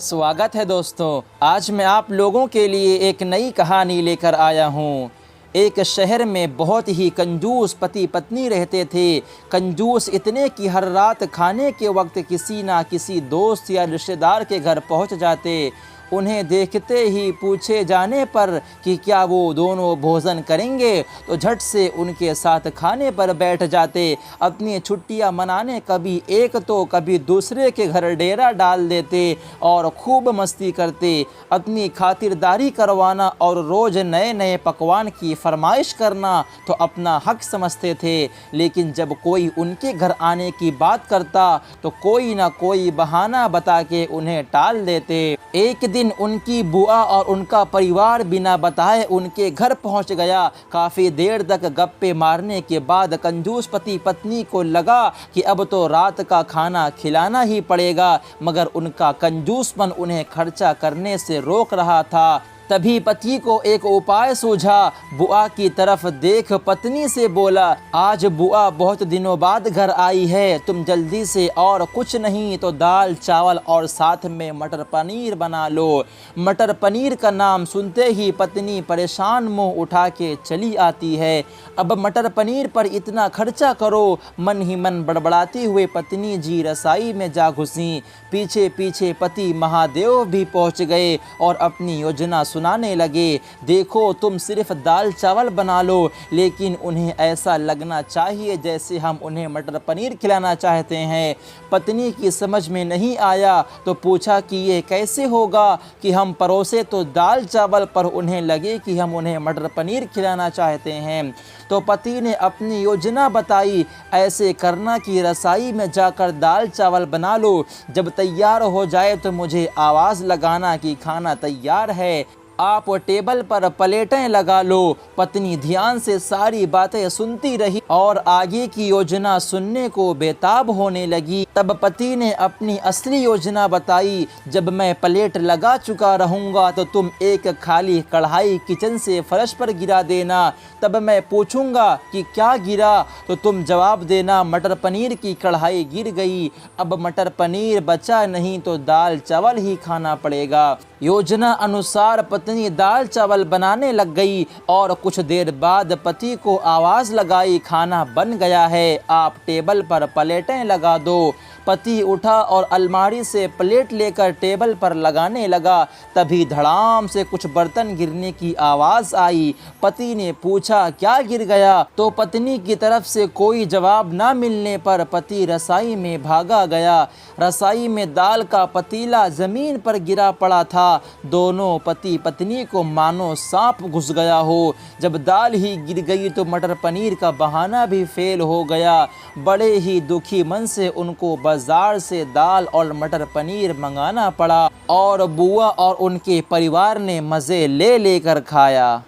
स्वागत है दोस्तों। आज मैं आप लोगों के लिए एक नई कहानी लेकर आया हूँ। एक शहर में बहुत ही कंजूस पति पत्नी रहते थे। कंजूस इतने कि हर रात खाने के वक्त किसी ना किसी दोस्त या रिश्तेदार के घर पहुँच जाते। उन्हें देखते ही पूछे जाने पर कि क्या वो दोनों भोजन करेंगे तो झट से उनके साथ खाने पर बैठ जाते। अपनी छुट्टियां मनाने कभी एक तो कभी दूसरे के घर डेरा डाल देते और खूब मस्ती करते। अपनी खातिरदारी करवाना और रोज़ नए नए पकवान की फरमाइश करना तो अपना हक समझते थे, लेकिन जब कोई उनके घर आने की बात करता तो कोई ना कोई बहाना बता के उन्हें टाल देते। एक दिन उनकी बुआ और उनका परिवार बिना बताए उनके घर पहुंच गया। काफ़ी देर तक गप्पे मारने के बाद कंजूस पति पत्नी को लगा कि अब तो रात का खाना खिलाना ही पड़ेगा, मगर उनका कंजूसपन उन्हें खर्चा करने से रोक रहा था। तभी पति को एक उपाय सूझा। बुआ की तरफ देख पत्नी से बोला, आज बुआ बहुत दिनों बाद घर आई है, तुम जल्दी से और कुछ नहीं तो दाल चावल और साथ में मटर पनीर बना लो। मटर पनीर का नाम सुनते ही पत्नी परेशान मुंह उठा के चली आती है। अब मटर पनीर पर इतना खर्चा करो, मन ही मन बड़बड़ाती हुए पत्नी जी रसाई में जा घुसी। पीछे पीछे पति महादेव भी पहुंच गए और अपनी योजना सुनाने लगे। देखो, तुम सिर्फ दाल चावल बना लो, लेकिन उन्हें ऐसा लगना चाहिए जैसे हम उन्हें मटर पनीर खिलाना चाहते हैं। पत्नी की समझ में नहीं आया तो पूछा कि ये कैसे होगा कि हम परोसे तो दाल चावल पर उन्हें लगे कि हम उन्हें मटर पनीर खिलाना चाहते हैं। तो पति ने अपनी योजना बताई, ऐसे करना कि रसाई में जाकर दाल चावल बना लो, जब तैयार हो जाए तो मुझे आवाज़ लगाना कि खाना तैयार है। आप टेबल पर प्लेटें लगा लो। पत्नी ध्यान से सारी बातें सुनती रही और आगे की योजना सुनने को बेताब होने लगी। तब पति ने अपनी असली योजना बताई, जब मैं प्लेट लगा चुका रहूँगा तो तुम एक खाली कढ़ाई किचन से फर्श पर गिरा देना। तब मैं पूछूंगा कि क्या गिरा तो तुम जवाब देना, मटर पनीर की कढ़ाई गिर गई। अब मटर पनीर बचा नहीं तो दाल चावल ही खाना पड़ेगा। योजना अनुसार पत्नी दाल चावल बनाने लग गई और कुछ देर बाद पति को आवाज़ लगाई, खाना बन गया है, आप टेबल पर प्लेटें लगा दो। पति उठा और अलमारी से प्लेट लेकर टेबल पर लगाने लगा। तभी धड़ाम से कुछ बर्तन गिरने की आवाज़ आई। पति ने पूछा, क्या गिर गया? तो पत्नी की तरफ से कोई जवाब न मिलने पर पति रसाई में भागा गया। रसाई में दाल का पतीला ज़मीन पर गिरा पड़ा था। दोनों पति पत्नी को मानो सांप घुस गया हो। जब दाल ही गिर गई तो मटर पनीर का बहाना भी फेल हो गया। बड़े ही दुखी मन से उनको बाजार से दाल और मटर पनीर मंगाना पड़ा और बुआ और उनके परिवार ने मज़े ले लेकर खाया।